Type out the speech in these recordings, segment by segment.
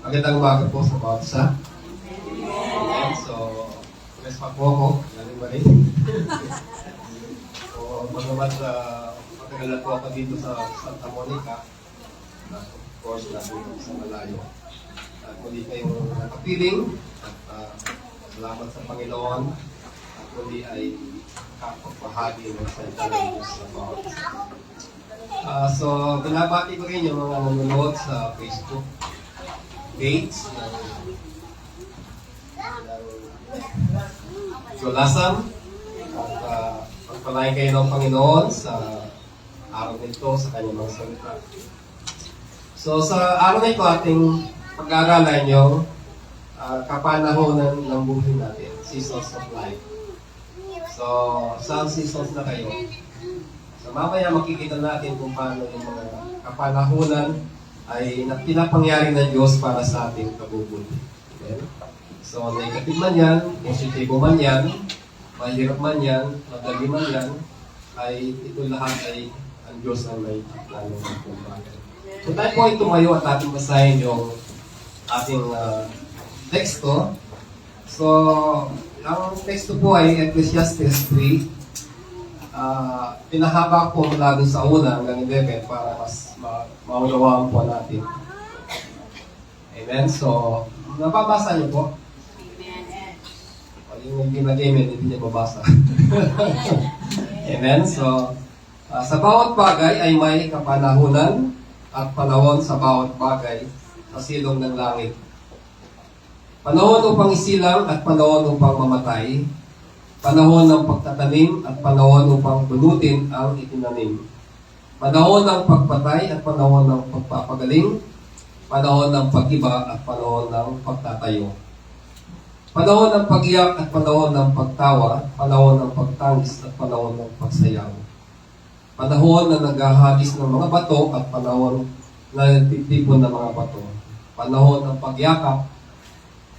Magandang umaga po sa bawat isa. Ayan, so, press pa po ako. Galing ba rin? So, magamat matagal na po ako dito sa Santa Monica. Of course, dito sa malayo. At muli kayong nakapiling. At salamat sa Panginoon. At muli ay kapagpahagi ng salita ng Diyos sa bawat isa. So, binabati ko rin yung mga nanonood sa Facebook page ng Jolasam. At pagpalain kayo ng Panginoon sa araw nito, sa kanyang mga salita. So, sa araw na ito, ating pag-aaralan yung kapanahonan ng buhay natin, seasons of life. So, saan seasons na kayo? So, mamaya makikita natin kung paano yung mga kapanahunan ay pinapangyari ng Diyos para sa ating kabubuti. Okay? So, negative man yan, positibo man yan, mahirap man yan, madali man yan, ay ito lahat ay ang Diyos ang may plano ng bagay. So, tayo po ay tumayo at ating basahin yung ating teksto. So, ang teksto po ay Ecclesiastes 3. Pinahaba ko mula doon sa una hanggang 11 para mas maunawaan po natin. Amen. So, nababasa niyo po? Yung hindi nag-amen, hindi niya babasa. Amen. So, sa bawat bagay ay may kapanahunan at panahon sa bawat bagay sa silong ng langit. Panahon upang isilang at panahon upang mamatay. Panahon ng pagtatanim at panahon upang bunutin ang itinanim. Panahon ng pagpatay at panahon ng pagpapagaling. Panahon ng pag-iba at panahon ng pagtatayo. Panahon ng pag-iyak at panahon ng pagtawa. Panahon ng pagtangis at panahon ng pagsayaw. Panahon na naghahagis ng mga bato at panahon na nagtitipon ng mga bato. Panahon ng pagyakap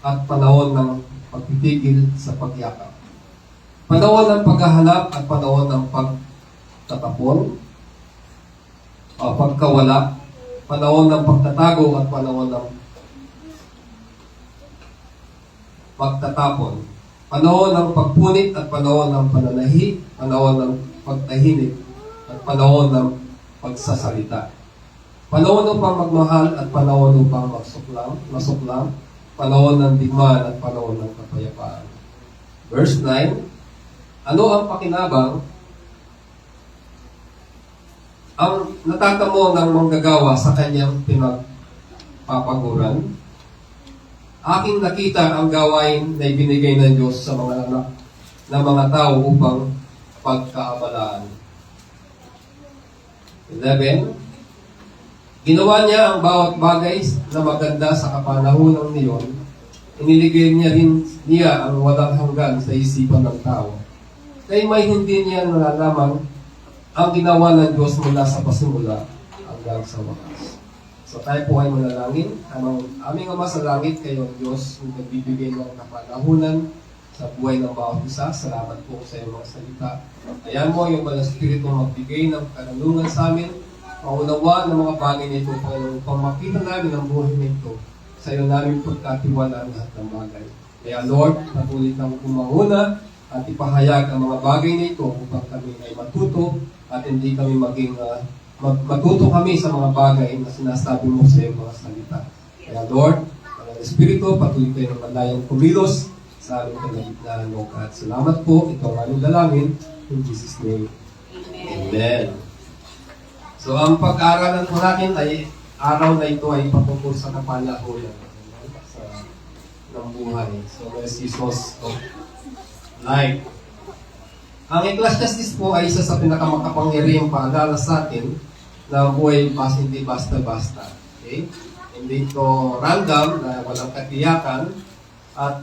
at panahon ng pagtitigil sa pagyakap. Panahon ng paghahanap at panahon ng pagtatapon, pagkawala, panahon ng pagtatago at panahon ng pagtatapon, panahon ng pagpunit at panahon ng pananahi, panahon ng pagtahimik at panahon ng pagsasalita. Panahon upang magmahal at panahon upang masuklam, panahon ng digmaan at panahon ng kapayapaan. Verse 9, ano ang pakinabang? Ang natatamo ng manggagawa sa kanyang pinagpapaguran. Aking nakita ang gawain na ibinigay ng Diyos sa mga anak ng mga tao upang pagkaabalaan. 11. Ginawa niya ang bawat bagay na maganda sa kapanahonang niyon. Iniligay niya rin ang walang hanggan sa isipan ng tao. Kaya may hindi niya nalalaman ang ginawa ng Diyos mula sa pasimula hanggang sa wakas. So tayo po ay manalangin. Aming Ama sa langit, kayo ang Diyos na nagbibigay ng kapanahunan sa buhay ng bawat isa. Salamat po sa iyong mga salita. Ayan mo yung Banal Espiritu magbigay ng karunungan sa amin, maunawa ng mga bagay nito, Panginoon, upang makita namin ang buhay nito. Sa iyo namin pagkatiwala ang lahat ng bagay. Kaya Lord, patuloy kang kumahuna at ipahayag ang mga bagay na ito upang kami ay matuto at hindi kami matuto kami sa mga bagay na sinasabi mo sa iyong mga salita. Kaya Lord, ang Espiritu, patuloy kayo ng malayang kumilos sa aming kalagitnaan mo. At salamat po, ito ang aming dalangin. In Jesus' name. Amen. So ang pag-aaralan po natin ay araw na ito ay patungkol sa kapanahonan ng buhay. So the seasons of life. Ang Ecclesiastes po ay isa sa pinakamakapangyarihang paalala sa atin na buhay hindi basta-basta. Okay? Hindi ito random, na walang katiyakan, at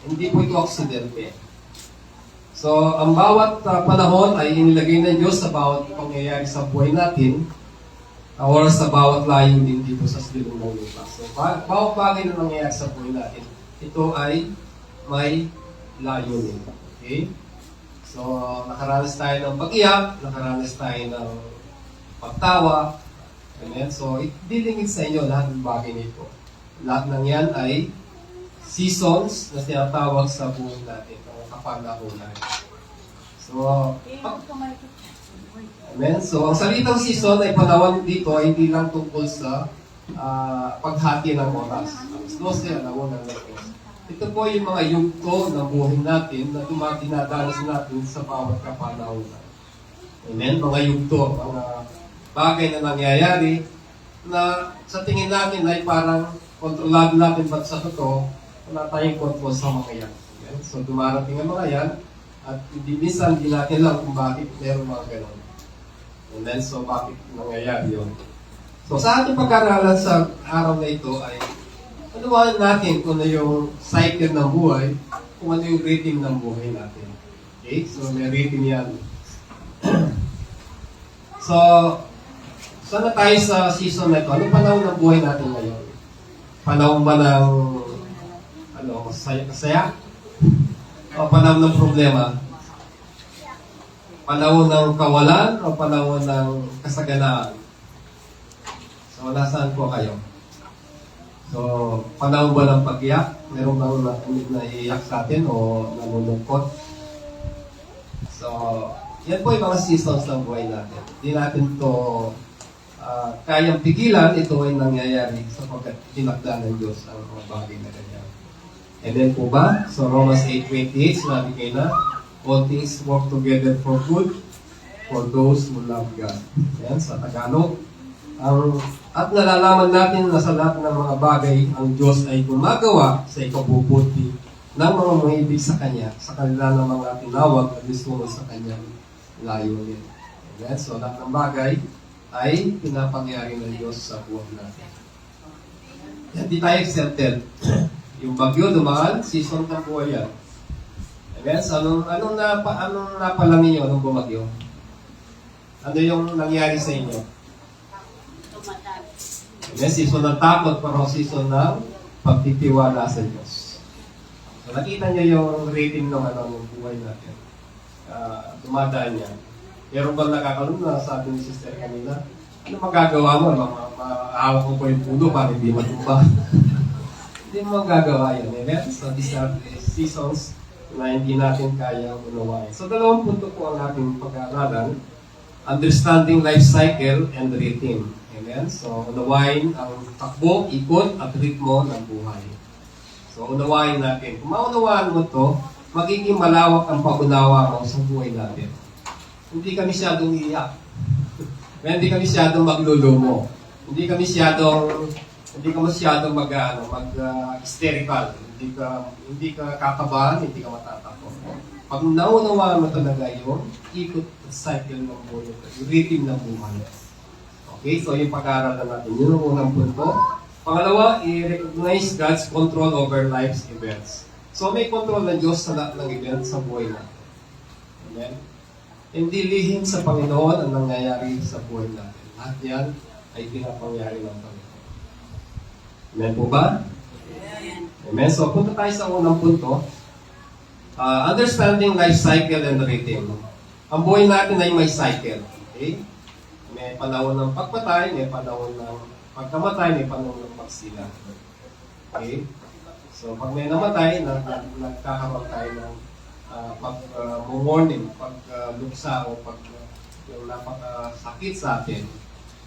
hindi po ito aksidente. So, ang bawat panahon ay inilagay ng Diyos sa bawat pangyayari sa buhay natin or sa bawat layong din dito sa silong ng lupa. So, bawat bagay na nangyayari sa buhay natin, ito ay may layunin. Okay? So, nakaranas tayo ng pag-iyak, nakaranas tayo ng pagtawa, Amen? So, dilingid sa inyo lahat ng bagay nito. Lahat ng yan ay seasons na tinatawag sa buhay natin, ang kapanahunan. So, amen? So, ang salitang season ay panahon dito ay hindi lang tungkol sa paghati ng oras. Ang 12, alauna ng oras. Ito po yung mga yugto ng buhay natin na dinadanas natin sa bawat kapanahunan. Amen? Mga yugto, mga bagay na nangyayari na sa tingin natin ay parang kontrolado natin ba't sa totoo, wala tayong control sa mga yan. Amen? So, dumarating ang mga yan at minsan hindi natin lang kung bakit meron mga ganon. Amen? So, bakit nangyayari yun? So, sa ating pag-aaralan sa araw na ito ay anuhan natin kung ano yung cycle ng buhay, kung ano yung rhythm ng buhay natin. Okay? So, may rhythm yan. So, saan na tayo sa season na ito? Anong panahon ng buhay natin ngayon? Panahon ba ng masaya? O panahon ng problema? Panahon ng kawalan o panahon ng kasaganaan? So, nasaan po kayo? So, panahon ba ng pag-iyak? Meron bang naiiyak sa atin o nanulungkot? So, yan po yung mga seasons ng buhay natin. Hindi natin ito kayang pigilan. Ito ay nangyayari sapagkat tinakda ng Diyos ang mga bagay na ganyan. And then po ba? So, Romans 8:28, sinabi kayo na, all things work together for good for those who love God. Yan, sa Tagalog. At nalalaman natin na sa lahat ng mga bagay, ang Diyos ay gumagawa sa ikabubuti ng mga umibig sa Kanya, sa kanila ng mga tinawag at gusto sa Kanyang layunin. Amen? So, lahat ng bagay ay pinapangyari ng Diyos sa buhay natin. Hindi tayo exempted. Yung bagyo dumaan, season ng buhay yan. Amen? So, anong napala ninyo nung bumagyo? Ano yung nangyari sa inyo? Amen? Season ng takot, pero season ng pagtitiwala sa Diyos. So, nakita niyo yung rating ng buhay natin. Dumadaan yan. Meron bang nakakalun na sabi ni Sister kanina, ano magagawa mo? Maahawak mo po yung puno para hindi matumba. Hindi mo magagawa yun. Amen? So, these are the seasons na hindi natin kaya unawain. So, dalawang punto po ang ating pag-aaralan. Understanding life cycle and rhythm. Amen? So, unawain ang takbo, ikot, at ritmo ng buhay. So, unawain natin. Kung maunawaan mo to, magiging malawak ang pag-unawa mo sa buhay natin. Hindi ka masyadong iiyak. Hindi ka masyadong maglulumo. Hindi ka masyadong mag-hysterical. Hindi ka kakabahan, hindi ka matatakot. Pag naunawaan mo talaga yung ikot at cycle ng buhay, yung rhythm ng buhay. Okay, so yung pag-aaralan natin, yun ang unang punto. Pangalawa, i-recognize God's control over life's events. So may control ng Diyos sa lahat ng events sa buhay natin. Amen? Hindi lihim sa Panginoon ang nangyayari sa buhay natin. Lahat yan ay pinapangyari ng Panginoon. Amen po ba? Amen. So punta tayo sa unang punto. Understanding life cycle and rhythm. Ang buhay natin ay may cycle. Okay? May panahon ng pagpatay, may panahon ng pagkamatay, may panahon ng pagsila. Okay? So, pag may namatay, nagkakaroon tayo ng pag-warning, pag-luksa o yung napakasakit sa atin.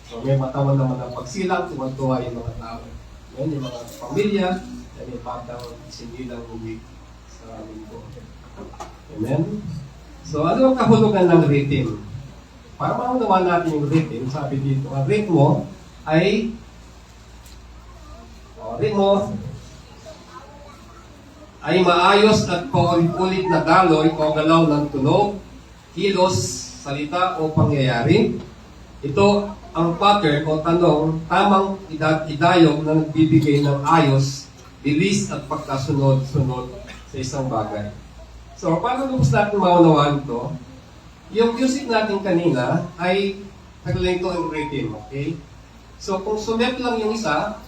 So, may matawan naman ng pagsilang, tuwan-tuwa yung mga tao. Yan, yung mga pamilya, yan yung batang sinilang uwi sa mundo. Amen? So, ano ang kahulugan ng rhythm? Para maunawa natin yung rhythm, sabi dito, ang ritmo ay maayos at paulit-ulit na daloy o galaw ng tunog, kilos, salita o pangyayari. Ito ang pattern o tanong, tamang idayog na nagbibigay ng ayos, bilis at pagkasunod-sunod sa isang bagay. So, paano lubos natin maunawaan ito? Yung music natin kanina ay naglalito ang rhythm, okay? So, kung sumet lang yung isa,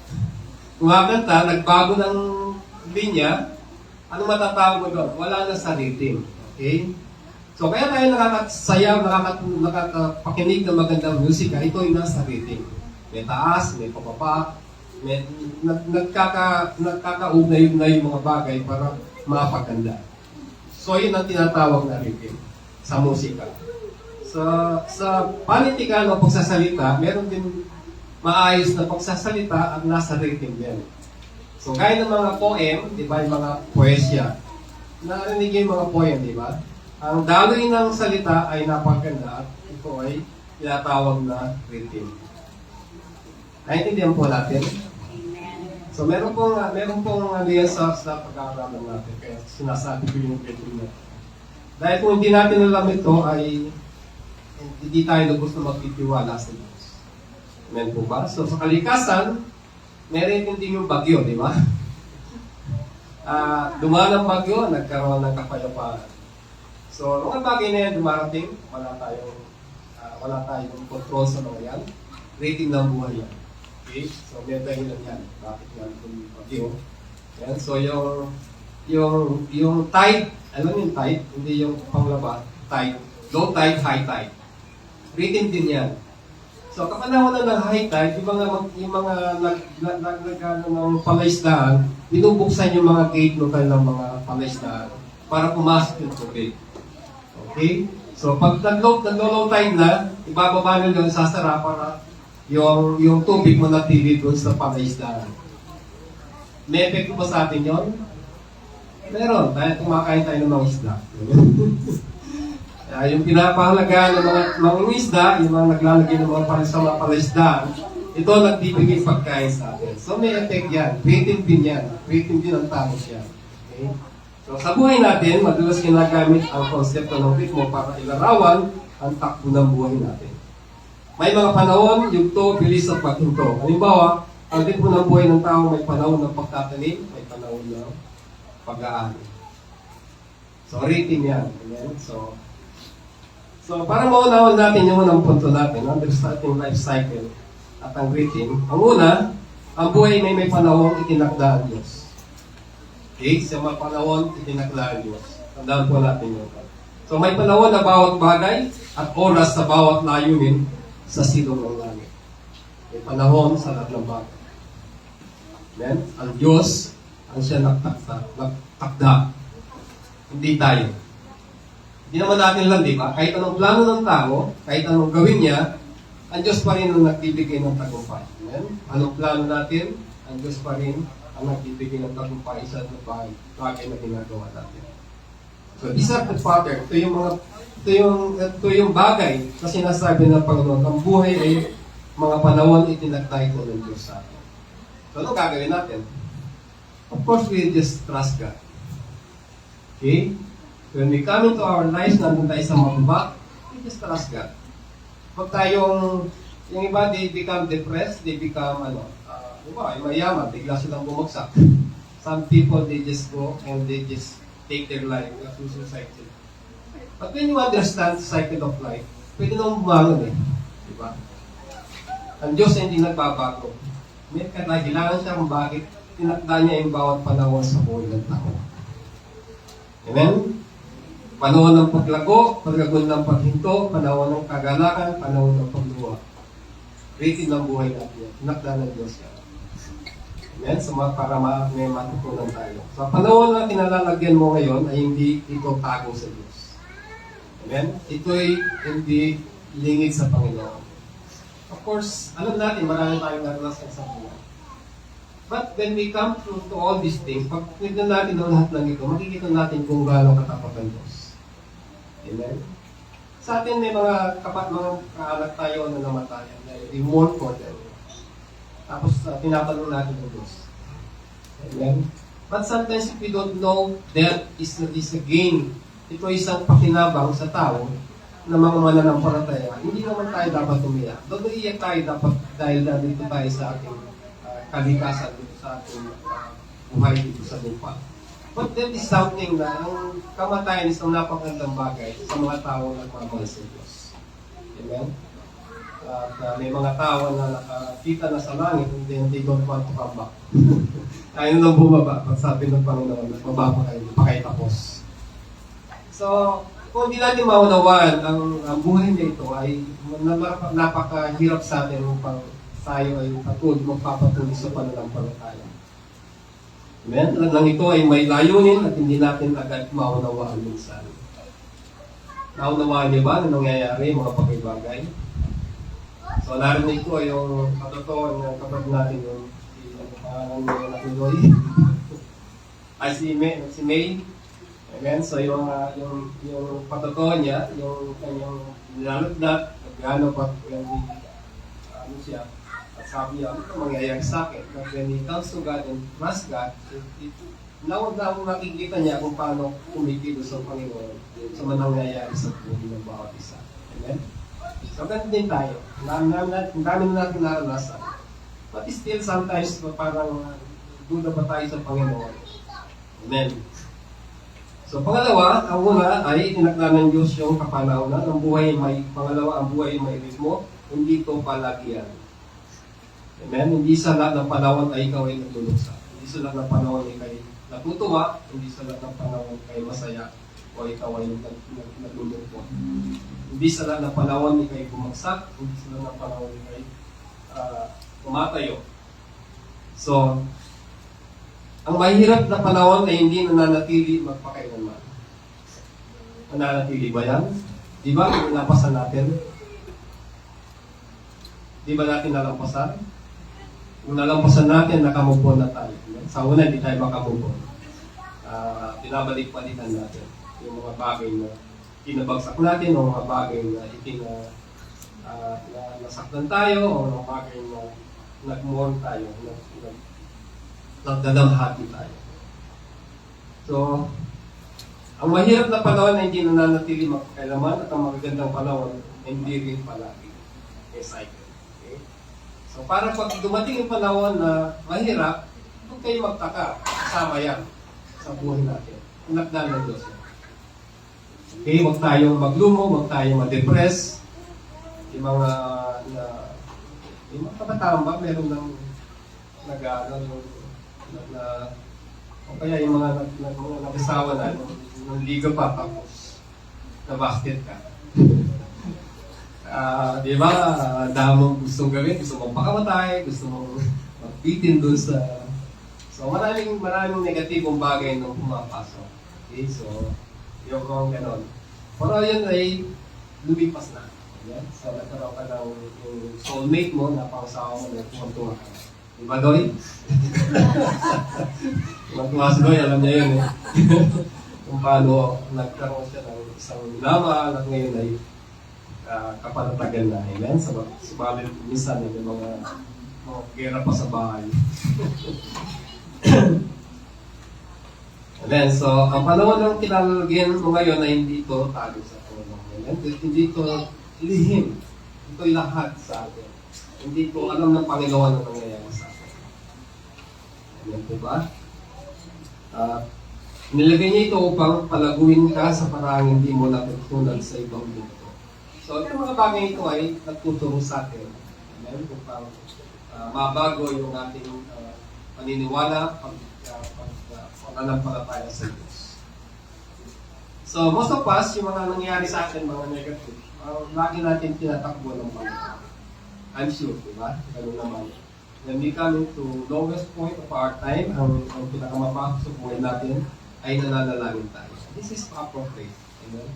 kumakanta, nagbago ng linya, ano matatawag mo doon? Wala na sa rhythm. Okay? So, kaya tayo nakakasayaw, nakakapakinig ng magandang musika, ito yung nasa rhythm. May taas, may pababa, may, nagkakaugnay-ugnay yung mga bagay para mapaganda. So, yun ang tinatawag na rhythm sa musika. Sa political o pagsasalita, meron din maayos na pagsasalita at nasa rhythm yan. So, gaya ng mga poem, di ba, yung mga poesya, narinig yung mga poem, di ba? Ang daloy ng salita ay napaganda at ito ay tinatawag na rhythm. Naintindihan po natin? So, meron pong ano yan sa pag-aaralan natin, kaya sinasabi ko yung rhythm na. Dahil kung hindi natin alam ito, ay hindi tayo lubos na magtitiwala sa Diyos. Amen po ba? So, sa kalikasan, meron din yung bagyo, di ba? Dumaan ang bagyo, nagkaroon ng kapayapaan. So, mga bagay na yan dumarating, wala tayong control sa mga yan. Rating ng buhay yan. Okay? So, may dahilan yan. Bakit yan yung bagyo? Yan. So, yung tide, alam yung tide? Hindi yung panglaba. Tide. Low tide, high tide. Rating din yan. So, kapanawan na ng high tide, yung mga ng palaisdaan, binubuksan yung mga gate ng kanilang mga palaisdaan para pumasok yung tubig. Okay? So, pag nag-low tide na, ibababa nyo yung sasara para yung tubig manatili doon sa palaisdaan. May epekto ba sa atin yun? Meron, dahil kumakain tayo ng mga isda. Yung pinapahalagaan ng mga isda, yung mga naglalagay ng mga palaisdaan, ito nagbibigay pagkain sa atin. So may effect yan. Rating din yan. Rating din ang tangos yan. Okay? So sa buhay natin, madalas ginagamit ang konsepto ng ritmo para ilarawan ang takbo ng buhay natin. May mga panahon, yugto, bilis at paghinto. Halimbawa, ang ritmo ng buhay ng tao may panahon ng pagtatanim, may panahon ng pag-aani. So rating yan. Ayan? So, para maunawan natin yung unang punto natin, understanding life cycle at ang rating. Ang una, ang buhay may panahon itinakda ang Diyos. Okay? Sa mga panahon itinakda ang Diyos. Tandaan po natin yun. So, may panahon na bawat bagay at oras sa bawat layunin sa silong ng langit. May panahon sa lahat ng bagay. Amen? Ang Diyos, ang siya nagtakda. Hindi tayo. Hindi naman natin lang, di ba? Kahit anong plano ng tao, kahit anong gawin niya, ang Diyos pa rin ang nagbibigay ng tagumpay. Amen? Anong plano natin, ang Diyos pa rin ang nagbibigay ng tagumpay sa bagay na ginagawa natin. So, these are the pattern. Ito yung bagay na sinasabi ng Panginoon. Ang buhay ay mga panahon itinagtay ko ng Diyos sa atin. So, ano gagawin natin? Of course, we just trust God. Okay? When we come into our lives, nandun tayo sa mababa, we just trust God. Pag yung iba, they become depressed, they become, mayaman, bigla silang bumagsak. Some people, they just go and they just take their life as suicide. But when you understand the cycle of life, pwede naman bumangon Di ba? Ang Diyos ay hindi nagbabago. May kailangan siya kung bakit tinakda niya yung bawat panahon sa buhay ng tao. Amen? Panahon ng paglago, panahon ng paghinto, panahon ng kagalakan, panahon ng pagluwa. Rating ng buhay natin. Tinakda ng Diyos yan. Amen? So, para may matutunan tayo. So, panahon na kinalalagyan mo ngayon ay hindi ito tago sa Diyos. Amen? Ito'y hindi lingid sa Panginoon. Of course, alam natin, marami tayong naranasan sa buhay. But when we come to all these things, pag tignan natin ang lahat ng ito, makikita natin kung gaano katapat ang Diyos. Amen? Sa atin may mga kaanak tayo na namatayan, na we mourn for them. Tapos tinatanong natin ang Diyos. Amen? But sometimes if we don't know that is a gain, ito isang pakinabang sa tao na mga mananampalataya, hindi naman tayo dapat umiyak. Doon iiyak tayo dapat dahil nandito tayo sa ating kalikasan dito sa ating buhay dito sa lupa. But that is something na ang kamatayan is ang napakagandang bagay sa mga tao na nagmamahal sa Diyos. Amen? At may mga tao na nakakita na sa langit and then they don't want to come back. Tayo nang bumaba. Pag sabi ng Panginoon, magbaba kayo, pa kayo tapos. So, kung hindi natin maunawaan ang buhay na ito ay napakahirap sa atin upang tayo ay magpapatuloy sa pananampalataya. Amen? Nang ito ay may layunin at hindi natin agad maunawaan minsan. Naunawaan niyo ba na nangyayari mga pagbagay? So, narinig ko yung katotoo ng kapatid natin yung natin Loy. Ay, si May. Amen? So, yung patotoo niya, yung kanyang nilalagdat, gano'n pa ano siya, at sabi niya, ito mangyayari sa akin. But when he comes to God and trust God, nakikita niya kung paano kumikilos sa Panginoon sa manangyayari sa buhay ng bawat isa. Amen? So, ganun din tayo. Ang dami na natin naranasan. But still, sometimes, parang duda pa tayo sa Panginoon. Amen. So, pangalawa, ang una ay tinakda ng Diyos yung kapanahonan. Ang buhay may ritmo, hindi ito palagian. Amen? Hindi sa lahat ng panahon ay ikaw ay nagduluksa. Hindi sa lahat ng panahon ay kayo natutuwa, hindi sa lahat ng panahon ay masaya, o ikaw ay naglulungkot. Hindi sa lahat ng panahon ay kayo bumagsak, hindi sa lahat ng panahon ay kayo tumatayo. So, ang mahirap na panahon ay hindi nananatili magpakailanman. Nananatili ba yan? Di ba? Nalampasan natin? Di ba natin nalampasan? Kung nalampasan natin, nakamove na tayo. Sa una, hindi tayo makamove on. Binabalik-balikan natin yung mga bagay na kinabagsak natin o mga bagay na nasaktan tayo o mga bagay na nag-mourn tayo, nagdadamhati tayo. So, ang mahirap na panahon na hindi nananatili magkailaman at ang magagandang panahon hindi rin palagi. Cycle. Okay? So, para pag dumating yung panahon na mahirap, huwag kayo magtaka. Kasama yan sa buhay natin. Inakdan ng Diyos. Okay? Huwag tayong maglumo, huwag tayong ma-depress. Yung mga kabataan ba, meron ng o kaya yung mga nag-asawa na ng liga pa tapos na-basket ka. Di ba, damang gustong gawin, gusto mong pakamatay, gusto mong magbitin dun sa... So, maraming negatibong bagay nung pumapasok. Okay, so, yung mga ganon. Pero yun ay lumipas na. Yeah? So, nagkaroon ka ng yung soulmate mo, napangasawa mo, nagpumantuwa ka. Diba, Doy? Nagtuwa si Doy, alam niya yun eh. Kung paano nagkaroon siya ng isang lama at ngayon ay kapanatagan na. Amen? Subalit, minsan may mga gera pa sa bahay. Amen? So, ang panahon ng kinalalagyan mo ngayon ay hindi ito tago sa Panginoon. Amen? Hindi ito lihim. Ito'y lahat sa atin. Hindi ko alam ng Panginoon ang nangyayari sa atin. Amen po ba? Nilagay niya ito upang palaguin ka sa paraang hindi mo natutunan sa ibang mundo. So, yung mga bagay ito ay nagtuturo sa atin. Amen? Upang mabago yung ating paniniwala, pananampalataya sa Diyos. So, most of us, yung mga nangyayari sa atin, mga negative, lagi natin tinatakbo ng Panginoon. I'm sure, di ba? Ganun naman. When we come into lowest point of our time, ang pinakamapasok sa buhay natin, ay nananalangin tayo. This is proper faith. Amen?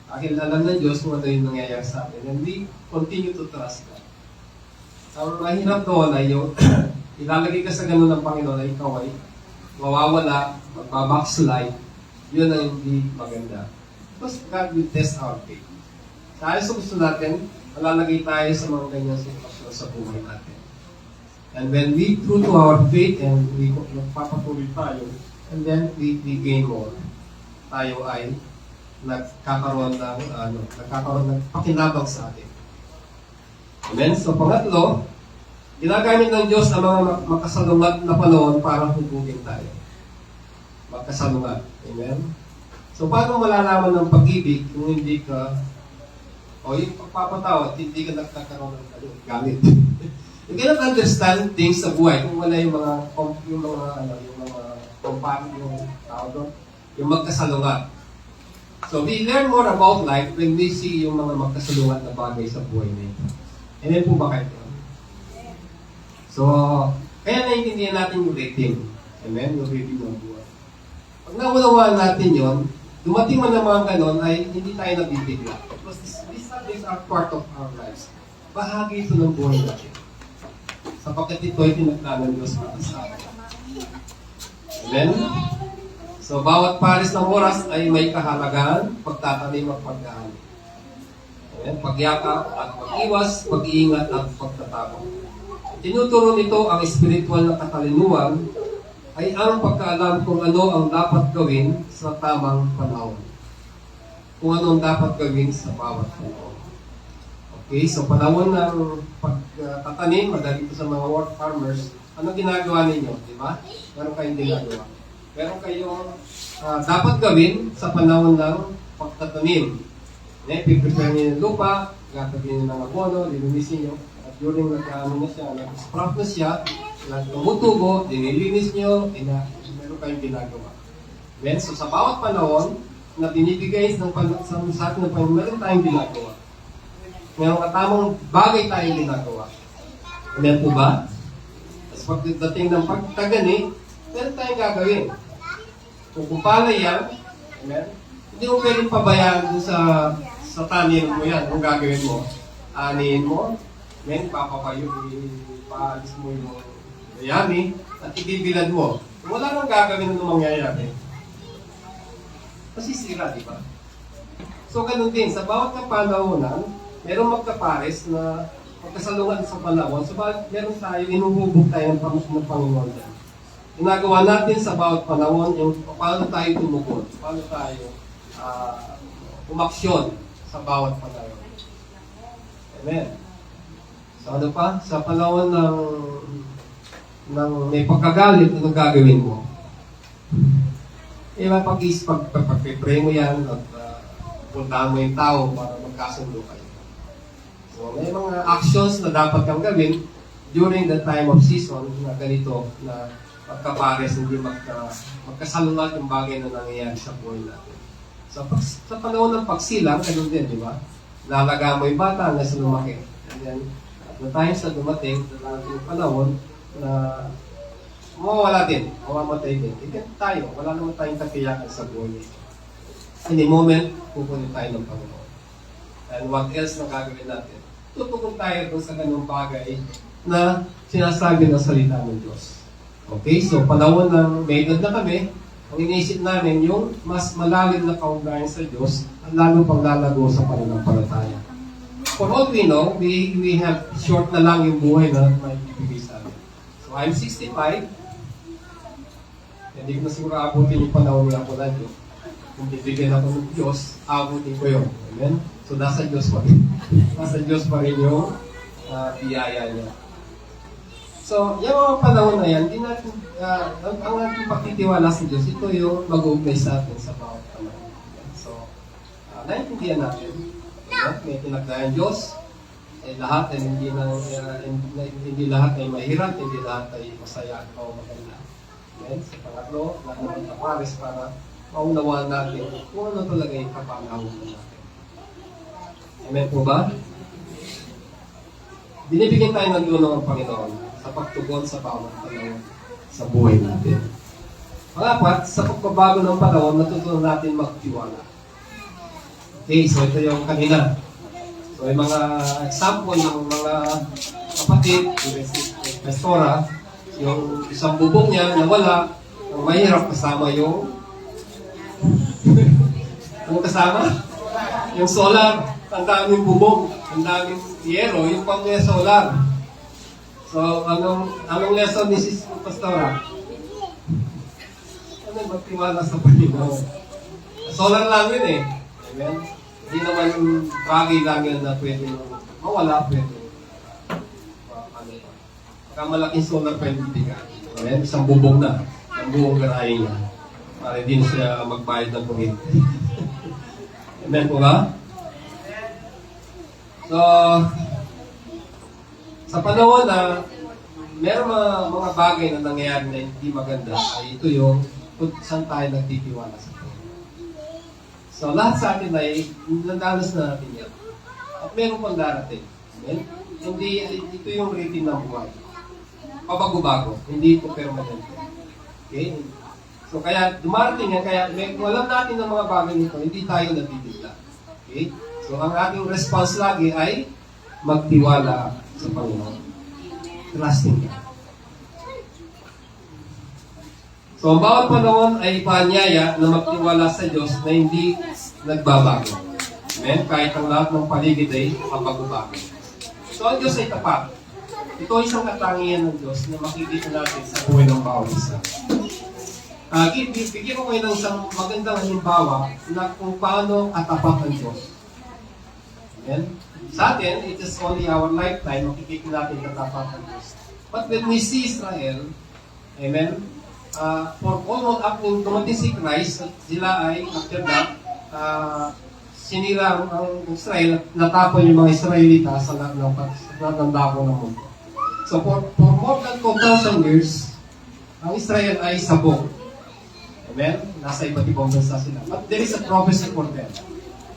Akin alam ng Diyos kung ano yung nangyayari sa atin. And we continue to trust God. Ang mahirap doon ay yung ilalagay ka sa ganun ng Panginoon ay ikaw ay mawawala, magbabackslide. Yun ang hindi maganda. Because God will test our faith. Dahil sa gusto natin, malalagay tayo sa mga ganyang sitwasyon sa buhay natin. And when we true to our faith and we magpapatuloy tayo, and then we gain more, tayo ay nagkakaroon ng pakinabang sa atin. Amen? So, pangatlo, ginagamit ng Diyos ang mga makasalungat na panahon para hubugin tayo. Magkasalungat. Amen? So, paano malalaman ng pag-ibig kung hindi ka yung pagpapatawad, hindi ka nagkakaroon ng galit. You cannot understand things sa buhay kung wala yung mga yung magkasalungat. So, we learn more about life when we see yung mga magkasalungat na bagay sa buhay na ito. Amen po ba kayo? So, kaya naiintindihan natin yung rating. Amen? Yung rating ng buhay. Pag naunawaan natin yon, dumating man ng mga ganon ay hindi tayo nabibigla. Because these are part of our lives. Bahagi ito ng buhay natin. Sapagkat ito ay pinagdala ng Diyos para sa atin. Amen? So, bawat pares ng oras ay may kahalagaan, pagtatanim at pag-aani. Amen? Pagyakap at pag-iwas, pag-iingat at pagtatapos. Tinuturo nito ang espiritual na katalinuhan ay ang pagkaalam kung ano ang dapat gawin sa tamang panahon. Kung ano ang dapat gawin sa bawat panahon. Okay, so panahon ng pagtatanim, madali ito sa mga work farmers, ano ginagawa ninyo, di ba? Meron kayong ginagawa. Meron kayong dapat gawin sa panahon ng pagtatanim. Piprepare niyo yung lupa, gagawin niyo ng abono, lilinisin niyo. At during nag-ano na siya, nag-sprout na siya, tumutubo, dinilinis niyo, meron kayong ginagawa. Then, so sa bawat panahon na binibigay sa atin ng Panginoon, meron tayong ginagawa. Meron katamang bagay tayong ginagawa. Amen po ba? Tapos pagdating ng pagtagani, meron tayong gagawin. Kung kupalay yan, amen, hindi mo pwedeng pabayaan sa tanin mo yan, kung gagawin mo. Anihin mo, amen, papapayo, ipaalis mo yung mayami, at ibibilad mo. Kung wala nang gagawin ng mangyayari, masisira, di ba? So, ganun din, sa bawat kapanahonan, merong magkapares na magkasalungan sa panahon. So, meron tayo, inuhubog tayo ng Panginoon dyan. Ginagawa natin sa bawat panahon yung paano tayo tumugon, paano tayo umaksyon sa bawat panahon. Amen. So ano pa? Sa panahon ng may pagkagalit, anong gagawin mo? Pag-pray mo yan at puntahan mo yung tao para magkasundo kayo. So may mga actions na dapat kang gawin during the time of season na ganito na magkapares, hindi magkasalungat yung bagay na nangyayari sa buhay natin. So, sa panahon ng pagsilang, ganun din, di ba? Lalaga mo yung bata hanggang sa lumaki. And then, at the times na dumating, darating yung panahon na mawawala din, mamamatay din. Ikan tayo, wala naman tayong katiyakan sa buhay. In a moment, pupunin tayo ng Panginoon. And what else na gagawin natin? Tutugon tayo doon sa ganung bagay na sinasabi ng salita ng Diyos. Okay, so panahon ng may edad na kami, ang iniisip namin yung mas malalim na kaugnayan sa Diyos at lalo pang lalago sa pananampalataya. For all we know, we have short na lang yung buhay na may ibigay sa amin. So I'm 65, hindi ko na siguro abutin yung panahon ni Apo Lanyo. Kung bibigyan ako ng Diyos, abutin ko yun. Amen? So nasa Diyos pa rin. Nasa Diyos pa rin yung biyaya niya. So, yung mga panahon na yan, ang ating pagtitiwala sa Diyos, ito yung mag-uugnay sa atin sa bawat panahon. So, naiintindihan natin, may pinagdayan Diyos, lahat ay hindi lahat ay mahirap, hindi lahat ay masaya o maganda. Amen? Sa pangatlo, lahat naman kapares para maunawaan natin kung ano talaga yung kapanahon natin. Amen po ba? Binibigyan tayo ng tulong ng Panginoon sa pagtugon sa bawat panahon sa buhay natin. Pangapat, sa pagbabago ng panahon, natutunan natin magtiwala. Okay, so ito yung kanina. So yung mga example ng mga kapatid, yung pastora, yung isang bubong niya nawala, ang mahirap kasama yung ano kasama? Yung solar, ang daming bubong, ang daming yero, yung pang solar. So, anong lesson ni Sis Pastora? Ano magtiwala sa Panginoon? Solar lang yun eh. Amen? Hindi naman bagay lang yan na pwede mawala, pwede. Pagka malaking solar pwede bigay. Amen? Isang bubong na. Ang buong garahe niya. Para hindi na siya magbayad ng kuryente. Amen po ba? So, sa panahon na meron mga bagay na nangyayari na hindi maganda, ay ito yung kung saan tayo nagtitiwala sa Panginoon. So, lahat sa atin ay nadanas na natin yan. At meron pang darating. Amen? Hindi, ito yung rating ng buhay. pabago-bago, hindi po permanent. Okay? So kaya dumarating yan, kaya kung alam natin ng mga bagay nito, hindi tayo nabibigla. Okay? So ang ating response lagi ay magtiwala sa Panginoon. Trusting God. So ang bawat panahon ay paanyaya na magtiwala sa Diyos na hindi nagbabago. Amen? Kahit ang lahat ng paligid ay mapagubago. So ang Diyos ay tapat. Ito ay isang katangian ng Diyos na makikita natin sa buhay ng bawat isa. Bigyan ko ngayon ng isang magandang halimbawa na kung paano katapat ang Diyos. Amen? Sa atin, it is only our lifetime makikita natin katapat ang Diyos. But when we see Israel, amen, for almost up in dumating si Christ, sila ay, after that, sinira ang Israel, natapon yung mga Israelita sa lahat ng dako ng mundo. So for more than 2,000 years, ang Israel ay sabog. Amen? Nasa iba't ibang bansa sila. But there is a prophecy for them.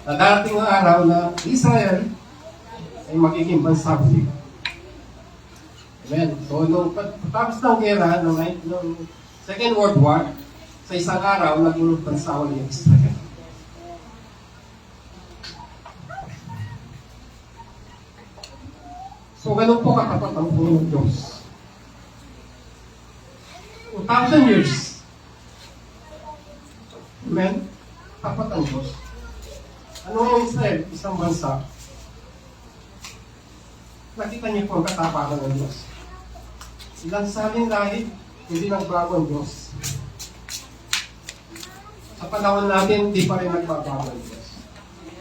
Na darating ang araw na Israel ay magiging bansa ulit. Amen? So, nung tapos ng gera, nung Second World War, sa isang araw, naging bansa ulit ang Israel. So, ganun po katapat ang Panginoon Diyos. 2,000 years. Amen? Tapat ang Diyos. Ano yung Israel? Isang bansa. Nakita niyo po ang katapatan ng Diyos. Ilang saling lahi, hindi nagbago ang Diyos. Sa panahon natin, hindi pa rin nagbabago ang Diyos.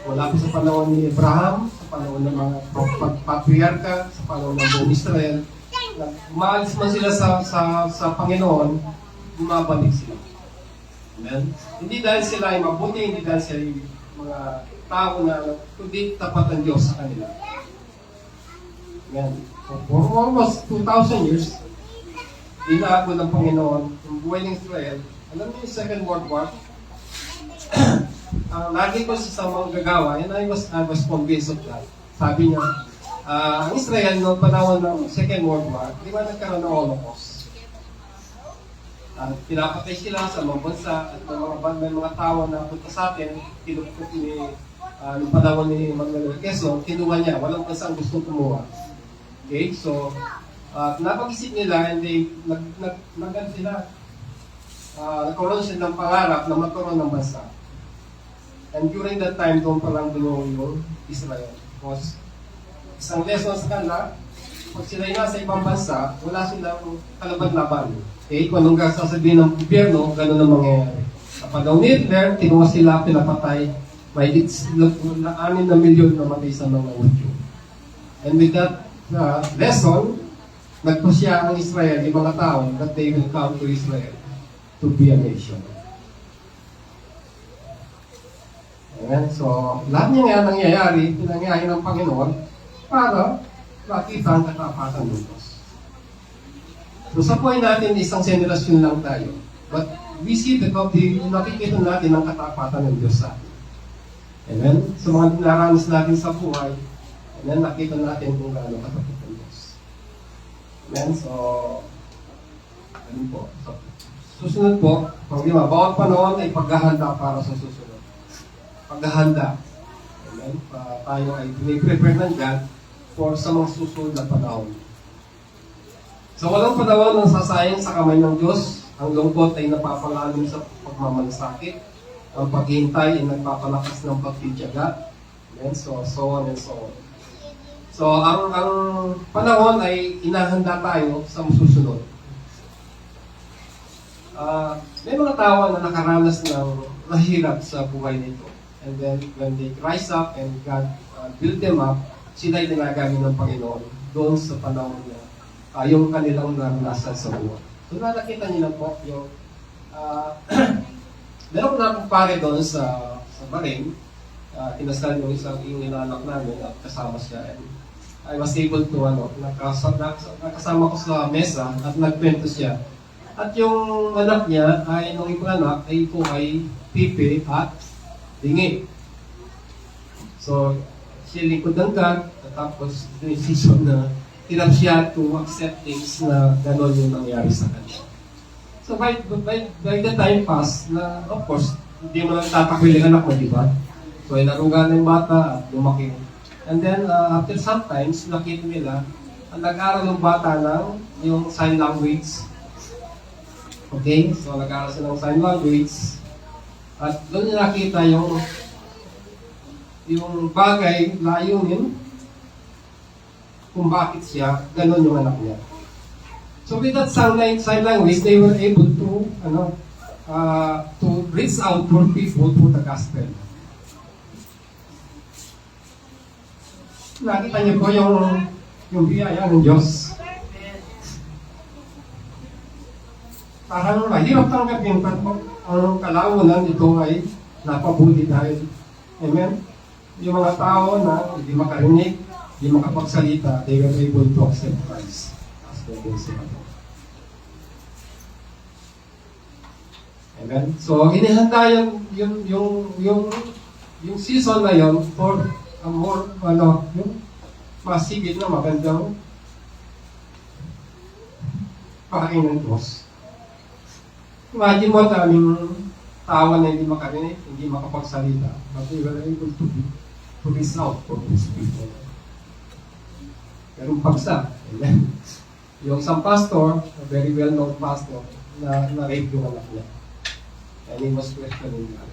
Wala po sa panahon ni Abraham, sa panahon ng mga patriarka, sa panahon ng buong Israel. Maalis man sila sa Panginoon, bumabalik sila. Amen? Hindi dahil sila ay mabuti, hindi dahil sila ay mga tao na kundi tapat ang Diyos sa kanila. Amen? So, for almost 2,000 years, inaako ng Panginoon yung buhay ng Israel. Alam niyo yung Second World War? Lagi ko sa mga gagawa, and I was convinced of that. Sabi niya, ang Israel noong panahon ng Second World War, di ba nagkaroon ng Holocaust? Pinapatay sila sa mga bansa at may mga tao na punta sa atin, kinupot ni yung panahon ni Manuel Quezon, kinuha niya, walang bansa ang gusto kumuha. Okay, so napag-isip nila, and they nagkaroon sila ng pangarap na magkaroon ng bansa. And during that time, doon palang binuo yung Israel. Because isang lesson sa kanila, pag sila nasa ibang bansa, wala silang kalaban-laban. Okay, kung anong sasabihin ng gobyerno, gano'n ang mangyayari. Sa panahon ni Hitler, kinuha sila, pinapatay, may 6 na milyon na matay sa mga Udyo. And with that lesson, nagpasya ang Israel, yung mga tao, that they will come to Israel to be a nation. Ayan, so, lahat niya nga nangyayari, pinangyayari ng Panginoon para makita ang katapatan ng Diyos. So sa point natin, isang generasyon lang tayo. But we see that nakikita natin ang katapatan ng Diyos sa atin. Amen? So mga naranas natin sa buhay, amen, nakita natin kung gaano katapat ng Diyos. Amen? So, ano po? So, susunod po, pag-lima, bawat panahon ay paghahanda para sa susunod. Paghahanda. Amen? Tayo ay piniprepare ng God for sa mga susunod na panahon. So walang panahon ng sasayang sa kamay ng Diyos. Ang lungkot ay napapalalim sa pagmamalasakit. Ang paghihintay ay nagpapalakas ng pagtitiyaga. And so on and so on. So ang panahon ay inahanda tayo sa susunod. May mga tao na nakaranas ng mahirap sa buhay nito. And then when they rise up and God build them up, sila ay nagagamit ng Panginoon doon sa panahon na yung kanilang naranasan sa buhay. So nakakita niyo na po yung meron na akong pare doon sa Bahrain. Kinasal yung yung inanak namin at kasama siya. And I was able to nakasama ko sa mesa at nagkwento siya. At yung anak niya ay nung ibang anak ay ito ay pipi at dingi. So siya likod ng God at tapos yung season na hirap siya to accept things na gano'n yung nangyari sa kanya. So by the time pass, na of course, hindi mo lang tatakwil yung anak mo, di ba? So inarugan ng bata at lumaki. And then, after sometimes, nakita nila, ang nag-aaral ng bata ng yung sign language. Okay? So nag-aaral sila ng sign language. At doon nila nakita yung bagay, layunin, kung bakit siya, ganun yung anak niya. So with that sign language, they were able to reach out for people through the gospel. Nakita niyo po yung biyaya ng Diyos. Parang mahirap tanggapin pero ang kalaunan ito ay napabuti dahil. Amen? Yung mga tao na hindi makarinig, hindi makapagsalita, they were able to accept Christ as their Savior. Amen? So, inihanda yung season na yun for a more, yung masigit na magandang pakain ng Diyos. Imagine mo, daming tao na hindi makarinig, hindi makapagsalita, but they were able to reach out for these people. Pero pagsa, amen? Yung isang pastor, a very well-known pastor, na-rape yung anak niya. And he was questioning God.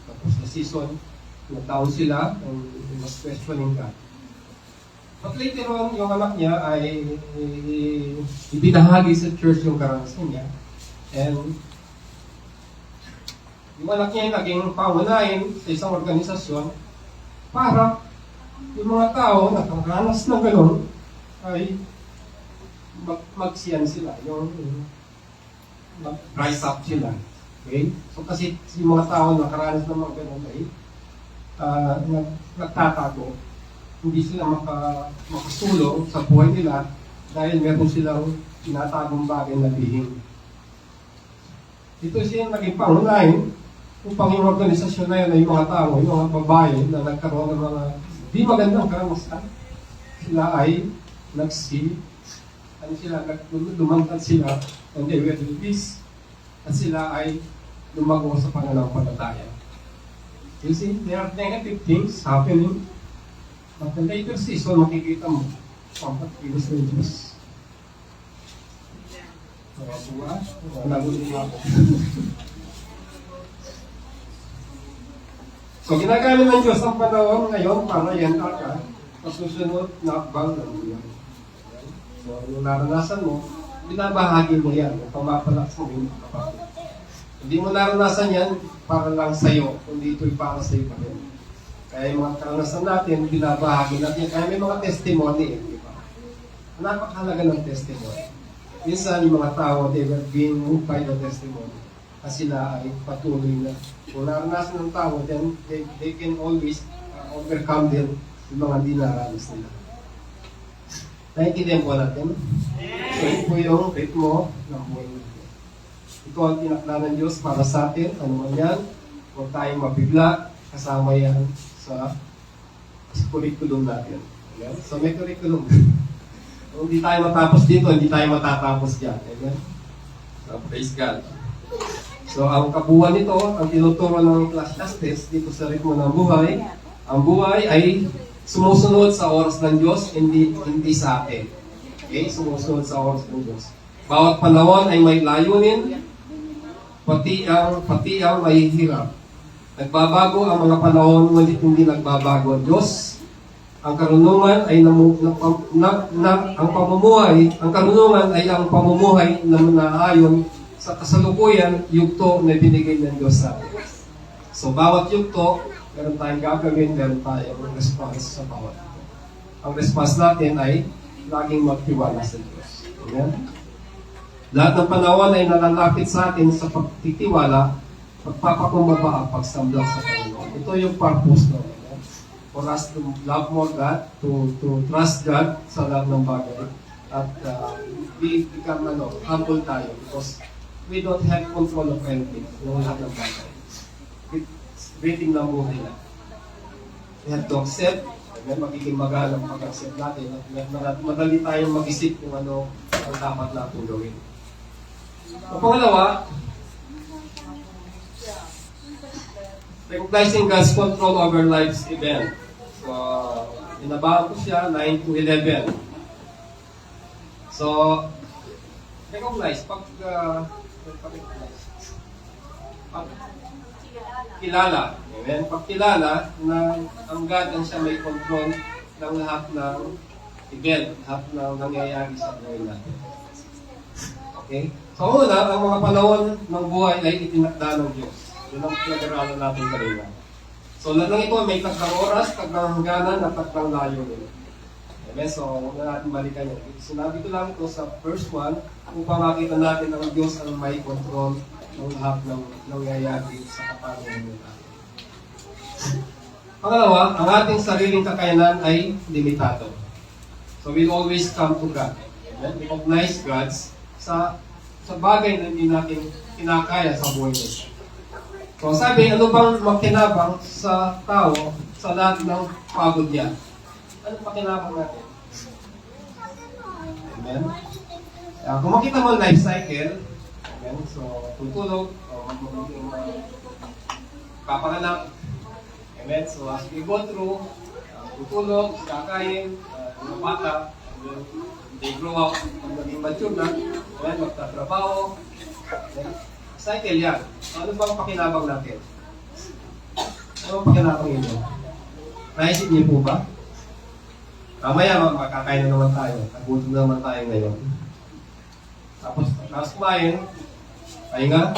Tapos na season, nag-down sila, and he was questioning God. But later on, yung anak niya ay ibinahagi sa church yung karanasan niya. And yung anak niya ay naging pangunahin sa isang organisasyon para yung mga tao na nakaranas ng gano'n ay magsiyan sila, yung mag-rise up sila. Okay? So kasi yung mga tao na nakaranas ng mga gano'n ay nagtatago. Hindi sila makasulong sa buhay nila dahil meron silang tinatagong bagay na lihim. Ito siya naging pangunahin upang yung organisasyon na yun ay yung mga tao, yung mga babae na nagkaroon ng mga di magandang karanasan, sila ay lumangkad sila, and they were released, at sila ay lumago sa pananampalataya. You see, there are negative things happening, but the later season, makikita mo, pagpapagkilos ng Diyos. Nagulit ako. So, ginagamit ng Diyos ang panahon ngayon para yan ka sa susunod na akbang ng buhay. So, yung naranasan mo, binabahagi mo yan, pamapalakas mo yung kapatid. Hindi mo naranasan yan para lang sa'yo, kundi ito'y para sa'yo pa rin. Kaya yung mga karanasan natin, binabahagi natin. Kaya may mga testimony, di ba? Napakahalaga ng testimony. Minsan, yung mga tao, they were being moved by the testimony. Kasi sila ay patuloy na. Kung naranasan ng tao, then they can always overcome din yung mga di naranas nila. Naintindihan po natin? So, ito po yung ritmo ng buhay natin. Ito ang tinakda ng Diyos para sa atin. Ano man yan? Huwag tayong mabigla. Kasama yan sa curriculum natin. Amen? So, may curriculum. Kung hindi tayo matapos dito, hindi tayo matatapos dyan. Amen? So, praise God. So, ang kabuuan nito, ang tinuturo ng class test dito sa ritmo ng buhay, ang buhay ay sumusunod sa oras ng Diyos, hindi sa atin. Okay? Sumusunod sa oras ng Diyos. Bawat panahon ay may layunin, pati ang may hirap. Nagbabago ang mga panahon, ngunit hindi nagbabago ang Diyos. Ang karunungan ay ang karunungan ay ang pamumuhay na naayon sa kasalukuyan, yugto na binigay ng Diyos sa atin. So, bawat yugto, meron tayong gagawin, meron tayong response sa bawat yugto. Ang response natin ay laging magtiwala sa Diyos. Amen? Lahat ng panahon ay nalalapit sa atin sa pagtitiwala, pagpapakumbaba ang pagsamblang sa Panginoon. Ito yung purpose na for us to love more God, to trust God sa lahat ng bagay, at become humble tayo because we don't have control of anything, ng lahat ng bagay. It's waiting lang muna na. We have to accept Amen? Magiging magaan ang pag-accept natin at madali tayong mag-isip kung ano ang dapat natin gawin. Ang pangalawa, recognizing God's control over life's event. So, inabahan ko siya, 9 to 11. So, recognize, kilala. Amen? Pagkilala na ang God ang siya may control ng lahat ng event, lahat ng nangyayari sa buhay natin. Okay? So, una, ang mga panahon ng buhay ay itinakda ng Diyos. Yun ang pinag-aralan natin kanina. So, lahat ng ito may takdang oras, takdang hangganan, at takdang layo nila. Amen? So, huwag na natin balikan yun. Sinabi ko lang ito sa first one, upang makita natin ang Diyos ang may control ng lahat ng nangyayari sa kapangyarihan natin. Pangalawa, ang ating sariling kakayanan ay limitado. So, we'll always come to God. Amen? Recognize God's sa bagay na hindi natin kinakaya sa buhay nito. So, sabi, ano bang makinabang sa tao sa lahat ng pagod niya? Ano makinabang natin? Amen? Kung makita mo life cycle, amen? So, tutulog, papanganak, amen? So, as we go through, tutulog, kakain, mga bata, they grow up, magiging mature na, amen? Magtatrabaho, amen? Cycle yan. Ano bang pakinabang natin? Ano bang pakinabang ninyo? Naisip niyo po ba? Mamaya makakain na naman tayo. Nagutom na naman tayo ngayon. Tapos kumain, pahinga,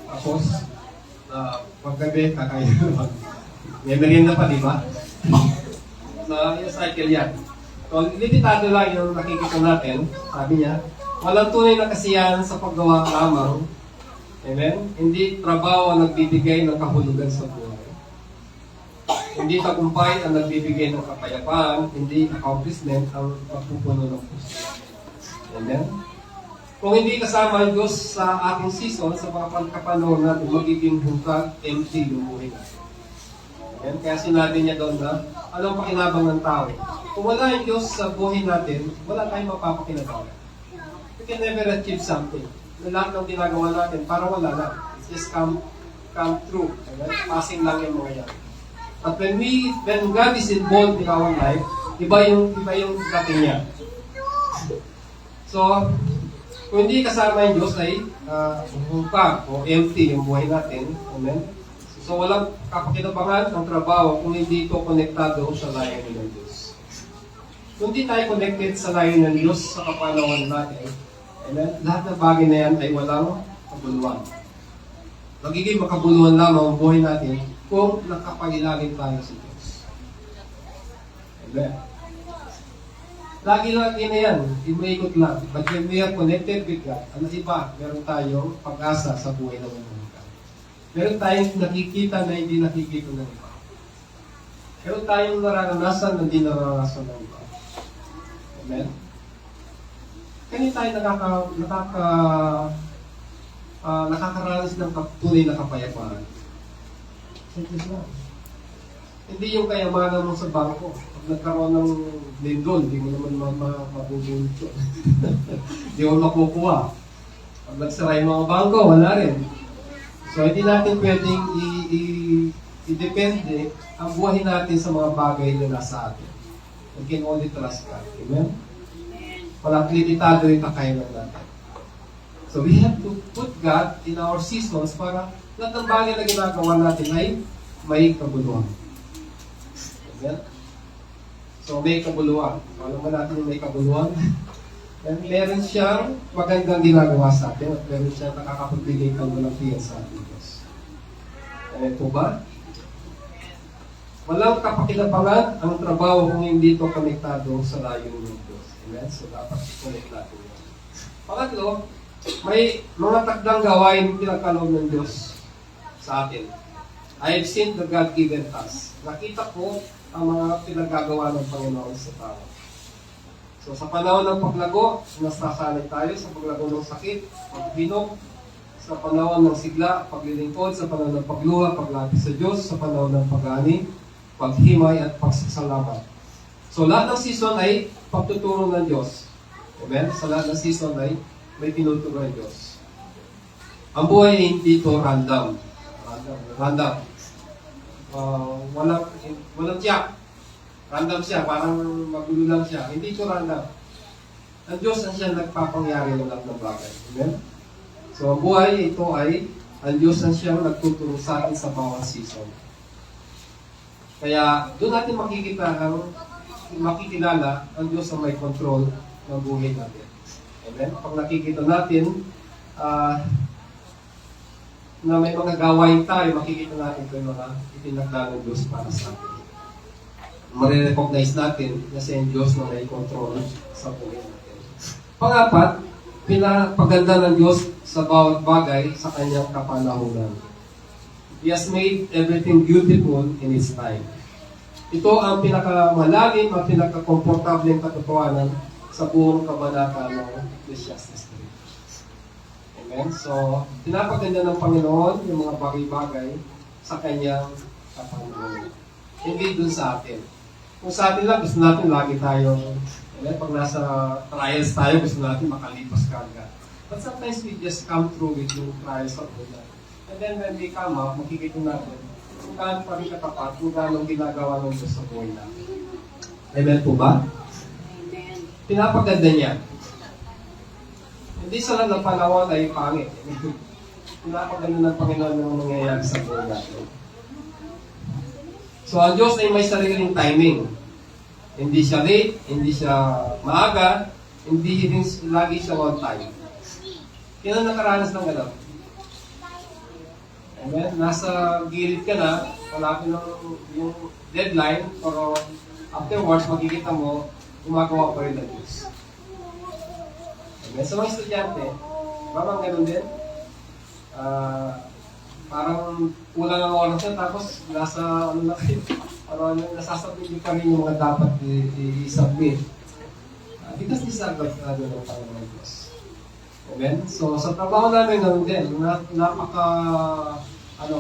tapos paggabi, kakain na naman. May merienda pa, di ba? So, yung cycle yan. So, limitado lang yung nakikita natin. Sabi niya, walang tunay na kasiyahan sa paggawa lamang. Amen? Hindi trabaho ang nagbibigay ng kahulugan sa buhay. Hindi tagumpay ang nagbibigay ng kapayapaan. Hindi accomplishment ang magpupuno ng puso. Amen? Kung hindi kasama ang Diyos sa ating season, sa mga pagkapanahon natin, magiging hungkag, empty yung buhay natin. Amen? Kaya sinabi niya doon na, anong pakinabang ng tao? Kung wala yung Diyos sa buhay natin, wala tayong mapapakinabang. We can never achieve something. Lahat ng ginagawa natin, parang wala na. It's just come true. Amen? Passing lang yung mga yan. But when God is involved in our life, iba yung dating niya. So, kung hindi kasama yung Diyos ay hungkag o empty yung buhay natin. Amen? So, walang kapakinabangan ng trabaho kung hindi ito konektado sa layunin ng Diyos. Kung hindi tayo connected sa layunin ng Diyos sa kapanawan natin, amen? Lahat ng bagay na yan ay walang kabuluhan. Magiging makabuluhan lamang ang buhay natin kung nakapagilalim tayo sa Diyos. Amen? Lagi na yan, imaikot lang. But when we are connected with God, ano iba, meron tayong pag-asa sa buhay ng mga God. Meron tayong nakikita na hindi nakikita ng iba. Meron tayong nararanasan na hindi nararanasan ng iba. Amen? Kaya tayo nakakaranas ng tunay na kapayapaan. Simple lang. Hindi yung kayamanan mo sa bangko. Pag nagkaroon ng lindol, hindi mo naman mabubulot yun. Hindi mo makukuha. Pag nagsara yung mga bangko, wala rin. So, hindi natin pwedeng i-depende ang buhay natin sa mga bagay na nasa atin. We can only trust God. Amen? Walang limitado yung kakayanan natin. So, we have to put God in our seasons para lahat ng bagay na ginagawa natin ay may kabuluhan. Amen? So, may kabuluhan. Alam mo natin yung may kabuluhan. And meron siyang magandang ginagawa sa atin at meron siyang nakakapagbigay ng walang tiyan sa ating Diyos. Amen po ba? Walang kapakinabangan ang trabaho kung hindi ito konektado sa layunin ng Diyos. Amen? So, dapat i-connect natin yan. Pangatlo, may mga takdang gawain pinagkaloob ng Diyos sa atin. I have seen the God-given task. Nakita ko ang mga pinagagawa ng Panginoon sa tao. So, sa panahon ng paglago, nasasanay tayo sa paglago ng sakit, pagbinog, sa panahon ng sigla, paglilingkod, sa panahon ng pagluha, paglapit sa Diyos, sa panahon ng pag-ani, paghimay at pagsasalamat. So lahat ng season ay pagtuturo ng Diyos. Amen? Sa lahat ng season ay may tinuturo ng Diyos. Ang buhay ay hindi ito random. Random. Walang tiyak. Random siya, parang magulo lang siya. Hindi ito random. Ang Diyos ang siya nagpapangyari ng lahat ng bagay. Amen? So, ang buhay ito ay ang Diyos ang siyang nagtuturo sa atin sa bawat season. Kaya, doon natin makikilala ang Diyos ang may control ng buhay natin. Amen? Pag nakikita natin na may mga gawain tayo, makikita natin ito yung mga itinagda ng Diyos para sa atin. Marirecognize natin na siya yung Diyos na may control sa buhay natin. Pangapat, pinapaganda ng Diyos sa bawat bagay sa kanyang kapanahunan. He has made everything beautiful in His time. Ito ang pinakamalalim at pinakakomportableng katotohanan sa buong kabanata ng Ecclesiastes 3. Amen? So, pinapaganda ng Panginoon yung mga bagay-bagay sa kanyang kapanahunan. Hindi dun sa atin. Kung sa atin lang, gusto natin lagi tayong, pag nasa trials tayo, gusto natin makalipas kagad. But sometimes we just come through with yung trials of God. And then when we come out, makikita natin kung gaano pa rin katapat, kung gaano ginagawa ng Diyos sa buhay natin. Amen po ba? Amen. Pinapaganda niya. Hindi sa lang ng panahon ay pangit. Pinapaganda ng Panginoon yung nangyayari sa buhay natin. So, ang Diyos ay may sariling timing. Hindi siya late, hindi siya maaga, hindi din lagi siya on time. Kailan nakaranas ng gano'n? Amen? Nasa gilid ka na, malapit ng yung deadline, pero afterwards, makikita mo, gumagawa pa rin ng Diyos. Amen? So, mga estudyante, parang gano'n din. Parang kulang ang oras niya, tapos nasa, parang nasasubmit niyo pa rin yung mga dapat i-submit. Because this is agad ng Panginoon Diyos. Amen? So, sa trabaho namin naman din,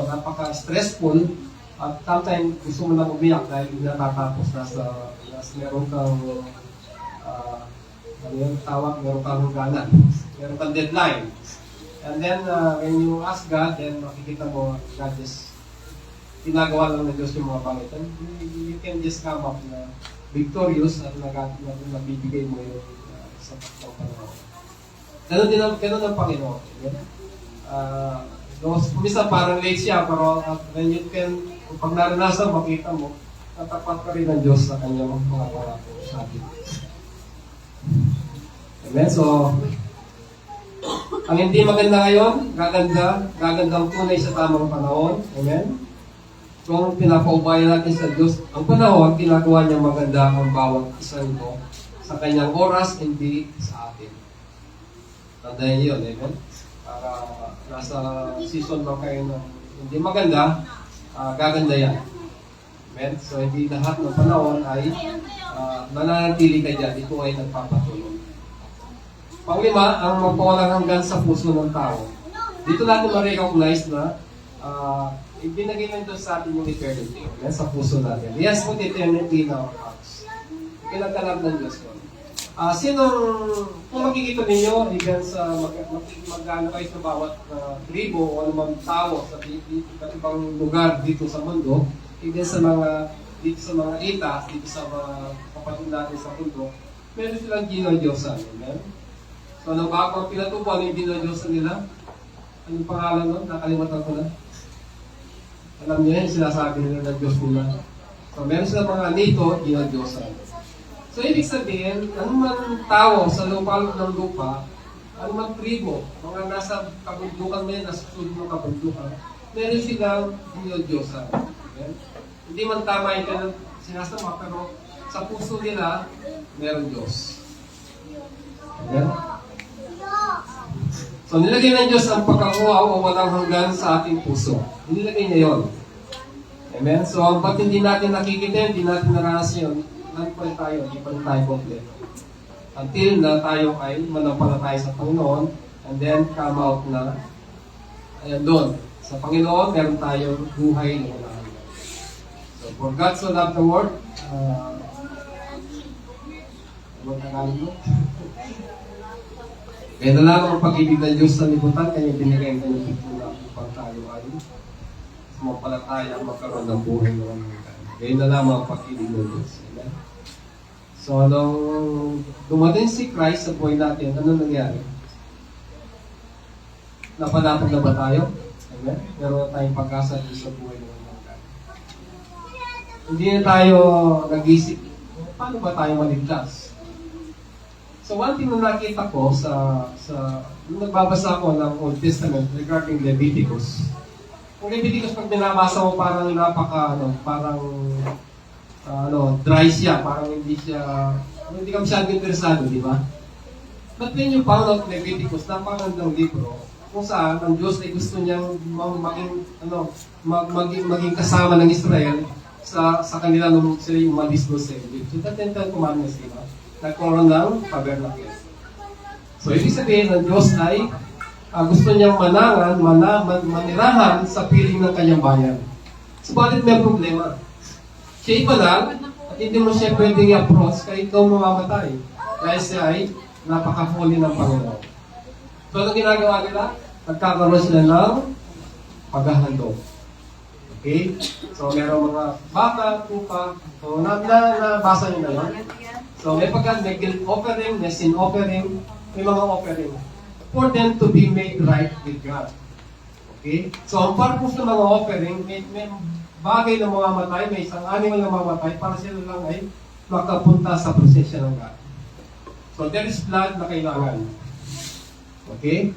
napaka-stressful, at sometimes gusto mo lang umiyak dahil hindi natatapos nasa meron kang meron kang hangganan, meron kang deadline. And then, when you ask God, then makikita mo, God is, ginagawa lang ng Diyos yung mga pangit. And you can just come up na victorious at nabibigay mo yung sa panahon. Ganun ang Panginoon. Minsan parang late siya, pero when you can, pag naranasan, makita mo, natapat pa rin ng Diyos sa kanyang mga pangako sa atin. Amen? So, ang hindi maganda ngayon, gagandang tunay sa tamang panahon. Amen? Kung pinapaubaya natin sa Diyos, ang panahon, ginagawa niya maganda ang bawat isa nito sa kanyang oras, hindi sa atin. Tandaan niyo yun, amen? Para nasa season lang kayo na hindi maganda, gaganda yan. Amen? So, hindi lahat ng panahon ay mananatili ka dyan. Ito ay nagpapatuloy. Panglima, ang magpawalang hanggan sa puso ng tao. Dito natin ma-recognize na ibinagay ng Diyos sa atin yung eternity. Yan sa puso natin. Yes, put eternity in our hearts. Pinagkalab ng Diyos yun. Kung makikita ninyo, even sa mag-ano kayo sa bawat tribo o anumang tao sa ibang lugar dito sa mundo, even sa mga dito sa mga itas, dito sa mga kapatid natin sa mundo, meron silang ginodyosan. Amen? So, ano ba ang pinatubuan yung ginodyosan nila? Anong pangalan nun? Nakalimutan ko na. Alam niyo yan, sinasabi nila ng Diyos nila. So, meron silang mga nito, ginodyosan. So, ibig sabihin, anumang tao sa lupal ng lupa, anumang tribo, mga nasa kabundukan na yun, nasa sulod ng kabundukan, meron silang ginodyosan. Okay? Hindi man tama yung sinasama, pero sa puso nila, meron Diyos. Okay? So, nilagay ng Diyos ang pagkakuha o walang hanggan sa ating puso. Nilagay niya yun. Amen? So, ba't hindi natin nakikita, hindi natin naranasan yun, hindi pa rin tayo kompleto. Until na tayo ay manampalataya sa Panginoon, and then come out na, ayan doon. Sa Panginoon, meron tayong buhay na walang hanggan. So, for God so loved the world, Huwag Tagalog mo. Kaya na lang ang pag-ibig ng Diyos sa libutan, kaya binigay ang kanyang pagtula upang tayo ay sumampalataya magkaroon ng buhay na walang hanggan. Kaya na lang ang pag-ibig ng Diyos. Amen? So, nung dumating si Christ sa buhay natin, ano nangyari? Napanatag na ba tayo? Amen? Meron na tayong pag-asa dito sa buhay na walang hanggan. Hindi na tayo nag-isip, paano ba tayo maligtas? So one thing na nakita ko nung nagbabasa ko ng Old Testament regarding Leviticus. Kung Leviticus, pag binabasa mo, parang dry siya, parang hindi ka masyadong interesado, di ba? But when you found out Leviticus, napakagandang libro, kung saan ang Diyos ay gusto niyang maging kasama ng Israel sa kanila nung sila umalis doon sa Egypt. So, that 10 commandments, di ba? Nagkaroon ng tabernacle. So, ibig sabihin ng Diyos ay gusto niyang manirahan sa piling ng kanyang bayan. Subalit may problema. Siya iba lang, at hindi mo siya pwedeng i-approach kaya ikaw mamamatay. Dahil siya ay napaka-holy ng Panginoon. So, ano ginagawa nila? Nagkakaroon sila ng paghahandog. Okay? So, merong mga baka, tupa. So, nabasa niyo na yun. So, may guilt offering, may sin offering, may mga offering for them to be made right with God. Okay? So, ang purpose ng mga offering, may bagay na mamamatay, may isang animal na mamamatay para sila lang ay makapunta sa presensya ng God. So, there is blood na kailangan. Okay?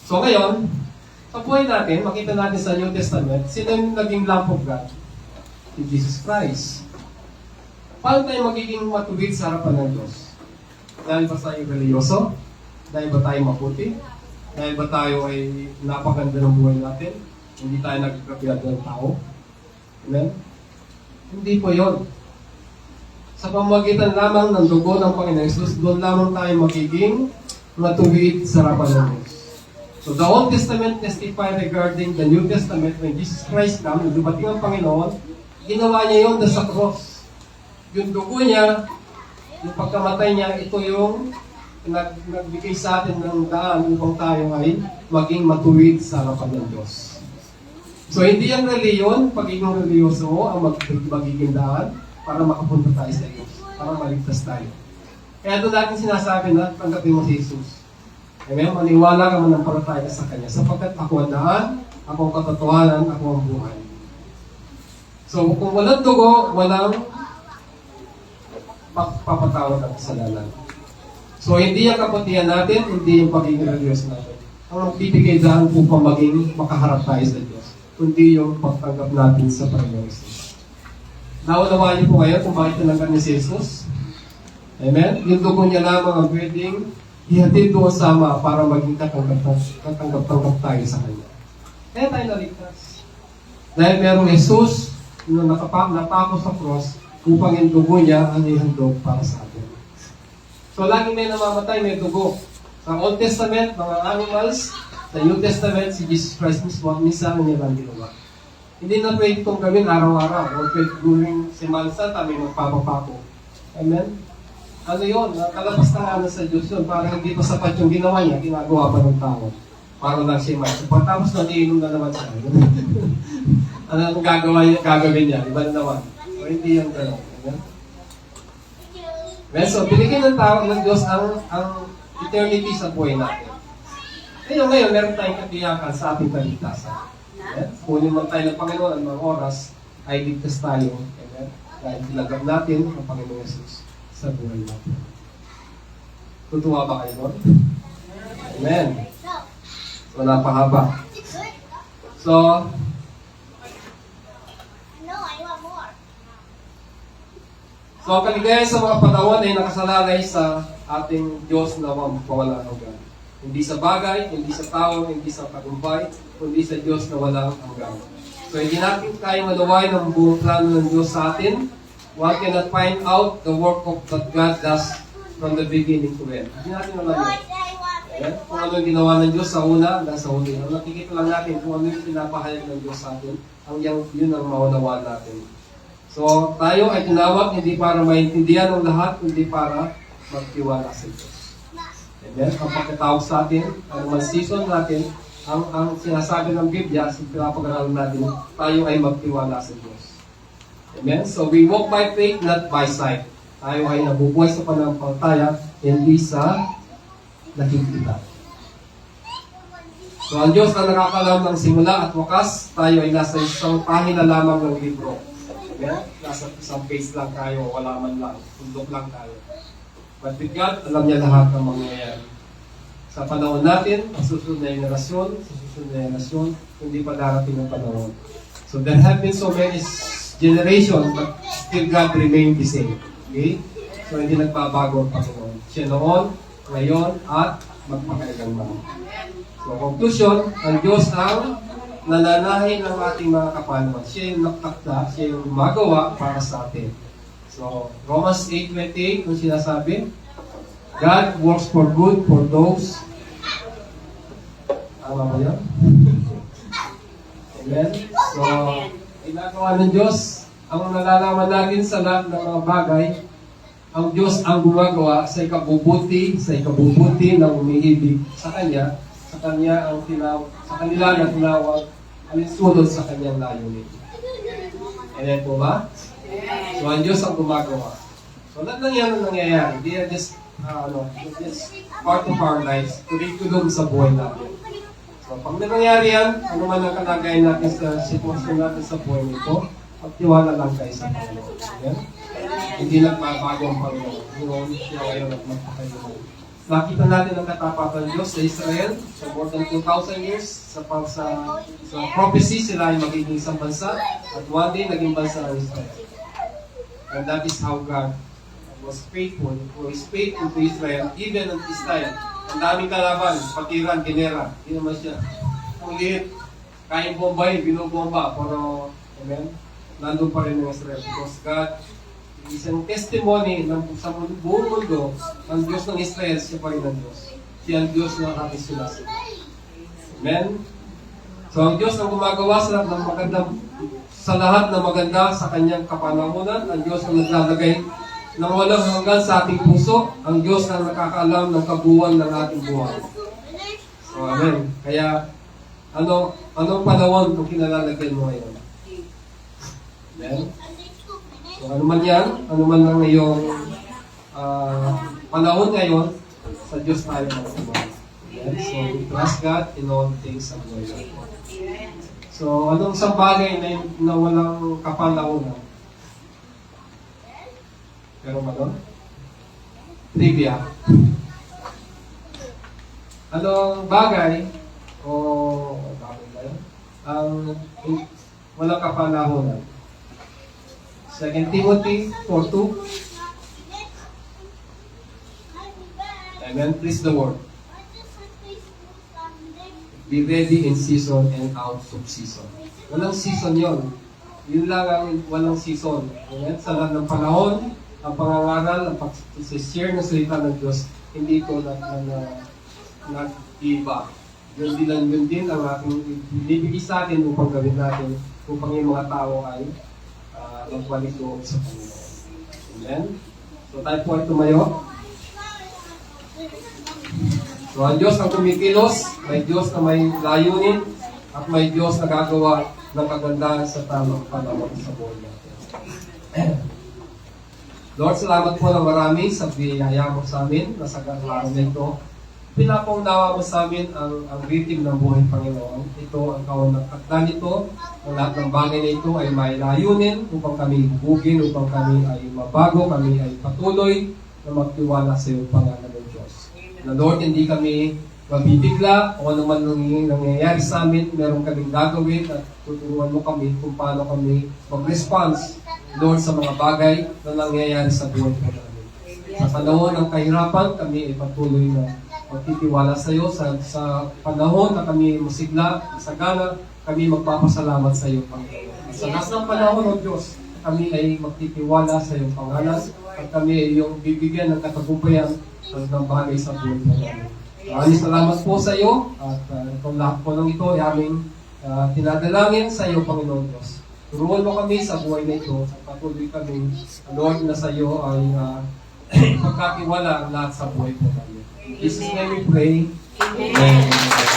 So, ngayon, sa buhay natin, makita natin sa New Testament, sino yung naging Lamb of God? Si Jesus Christ. Paano tayo magiging matuwid sa harapan ng Diyos? Dahil ba tayo religyoso? Dahil ba tayo maputi? Dahil ba tayo ay napaganda ng buhay natin? Hindi tayo nagkakapiyad ng tao? Amen? Hindi po yun. Sa pamamagitan lamang ng dugo ng Panginoon Jesus, doon lamang tayo magiging matuwid sa harapan ng Diyos. So the Old Testament testify regarding the New Testament when Jesus Christ came, nung dumating ang Panginoon, ginawa niya yun sa cross. Yung dugo niya, yung pagkamatay niya, ito yung nagbigay sa atin ng daan upang tayo ay maging matuwid sa harapan ng Diyos. So, hindi ang reliyon, pagiging religyoso ang magiging daan para makapunta tayo sa Diyos, para maligtas tayo. Kaya doon natin sinasabi na tanggapin mo si Jesus. Kaya maniwala ka manampalataya sa Kanya, sapagkat ako ang daan, ako ang katotohanan, ako ang buhay. So, kung walang dugo, walang papatawad ang kasalanan. So, hindi ang kapatihan natin, hindi yung pagiging religious natin. Ang bibigay daan upang maging makaharap tayo sa Diyos, kundi yung pagtanggap natin sa Panginoon Jesus. Naunawaan niyo po ngayon kung bakit tinanggal ni Jesus? Amen? Yung dugo niya lamang ang pwedeng ihatid doon sama para maging katanggap-tanggap tayo sa Kanya. Kaya tayo naligtas. Dahil merong Jesus na napako sa cross, upang yung dugo niya ang ihandog para sa atin. So, lagi may namamatay, may dugo. Sa Old Testament, mga animals, sa New Testament, si Jesus Christ mismo, minsan niya lang ginawa. Hindi na pwede itong gawin araw-araw. O pwede during Semana Santa, may magpapapako. Amen? Ano yun? Kalabas na nga sa Diyos yun. Parang hindi pa sapat yung ginawa niya, ginagawa pa ng tao. Parang lang siya may. Pagkatapos nag-iinom na naman siya. Ano ang gagawin niya? Iba na naman. O hindi yan gano'n. Well, so, binigyan ng tao ng Diyos ang eternity sa buhay natin. Ngayon, meron tayong katiyakan sa ating kaligtasan. Kunin man tayo ng Panginoon ang mga oras, ay ligtas tayo. Amen? Dahil tinagap natin ang Panginoon Jesus sa buhay natin. Tutuwa ba kayo doon? Amen. So, napahaba. So, ang kaligayahan sa mga panahon ay nakasalalay sa ating Diyos na wala hanggan. Hindi sa bagay, hindi sa tao, hindi sa tagumpay, kundi sa Diyos na walang hanggan. So, hindi natin kaya maluway ng buong plano ng Diyos sa atin. One cannot find out the work of that God does from the beginning to end. Hindi natin alam yun. Ayan? Kung ano yung ginawa ng Diyos sa una hanggang sa huli. Ang nakikita lang natin kung ano yung pinapahayag ng Diyos sa atin, yun ang maunawaan natin. So, tayo ay tinawag hindi para maintindihan ng lahat, kundi para magtiwala sa Diyos. Amen? Ang pagkatawag sa atin, ang man season natin, ang sinasabi ng Biblia, sa pinapag-aralan natin, tayo ay magtiwala sa Diyos. Amen? So we walk by faith, not by sight. Tayo ay nabubuhay sa pananampalataya, hindi sa nakikita. So ang Diyos na nakakalam ng simula at wakas, tayo ay nasa isang pahina lamang ng libro. Amen? Nasa isang page lang tayo, wala man lang, tundok lang tayo. But with God, alam niya lahat ng mangyayari. Sa panahon natin, ang susunod na henerasyon, hindi pa darating ang panahon. So there have been so many generations, but still God remained the same. Okay? So hindi nagbabago ang Panginoon. Siya noon, ngayon, at magpakailanman. So conclusion, ang Diyos ang nananahin ng ating mga kapanaman. Siya yung nagtakda, siya yung gumagawa para sa atin. So Romans 8:28, kung sinasabi, God works for good for those. Tama ba yan? Amen? So, ginagawa ng Diyos, ang nalalaman natin sa lahat ng mga bagay, ang Diyos ang gumagawa sa ikabubuti ng umiibig sa Kanya ang tinawag, sa kanila na tinawag, alinsunod sa Kanyang layunin. Amen po ba? So, ang Diyos ang gumagawa. So, lahat ng yan ang nangyayari. They are just part of our lives, curriculum sa buhay natin. So, pag nangyayari yan, ano man ang kalagayan natin sa sitwasyon natin sa buhay nito, magtiwala lang kayo sa Panginoon. Amen? Hindi nagbabago ang Panginoon. Siya ngayon at magpakailangan. Nakita natin ang katapatan ng Diyos sa Israel for more than 2,000 years. Sa prophecy, sila ay magiging isang bansa at one day naging bansa ng Israel. And that is how God was faithful. He was faithful to Israel, even at this time. Ang daming kalaban, patiran, ginera. Hindi naman siya. Ulit, kaya bombay, binubomba. Pero, amen, nandun pa rin ng Israel. Because God, isang testimony ng sa buong mundo, ang Diyos ng Israel, siya pa rin ang Diyos. Siya ang Diyos ng ating sinasib. Amen? So, ang Diyos ang gumagawa sa lahat ng maganda sa kanyang kapanahunan. Ang Diyos ang naglalagay ng walang hanggan sa ating puso. Ang Diyos ang nakakaalam ng kabuuan ng ating buhay. So, amen. Kaya, anong panahon kung kinalalagay mo ngayon? Amen? So, ano man yan, ano man ang iyong panahon ngayon, sa Diyos tayo magsimula. Amen? So, we trust God in all things sa buhay natin. So, anong isang bagay na walang kapanahonan? Pero ano? Trivia. Anong bagay bagay ba yun? Ang walang kapanahonan? 2 Timothy 4:2. Amen. Please the word. Be ready in season and out of season. Walang season yon. Yun lang ang walang season. Amen. Sa lahat ng panahon, ang pangangaral, ang pag-share ng salita ng Diyos, hindi ito nag-iba. Yun din ang ating ibibigay sa atin upang gawin natin, upang yung mga tao ay magbalik doon sa Panginoon. Amen? So tayo po ay tumayo. So ang Diyos ang kumikilos, may Diyos na may layunin, at may Diyos na gagawa ng kagandahan sa tamang panahon sa buhay natin. Lord, salamat po ng marami sa biyaya mo sa amin na sa araw na ito. Pinapaunawa mo sa amin ang rhythm ng buhay, Panginoon. Ito ang kaunang-akda nito. Ang lahat ng bagay na ito ay may layunin upang kami hugugin, upang kami ay mabago, kami ay patuloy na magtiwala sa iyo, pangalan ng Diyos. Na Lord, hindi kami mabibigla o ano man nangyayari sa amin, meron kaming gagawin at tuturuan mo kami kung paano kami mag-response, Lord, sa mga bagay na nangyayari sa buhay po namin. Sa panahon ng kahirapan, kami ay patuloy na magtitiwala sa iyo. Sa panahon na kami masigla, masagana, kami magpapasalamat sa iyo, Panginoon. At sa lahat ng panahon ng Diyos, kami ay magtitiwala sa iyong pangalan at kami ay iyong bibigyan ng katagumpayan ng bagay sa buhay po namin. Maraming salamat po sa iyo at itong lahat po ng ito ay aming tinadalangin sa iyo, Panginoon Diyos. Turuan mo kami sa buhay na ito at patuloy kami, Lord, na sa iyo ay pagkatiwala ang lahat sa buhay po namin. In Jesus' name we pray. Amen.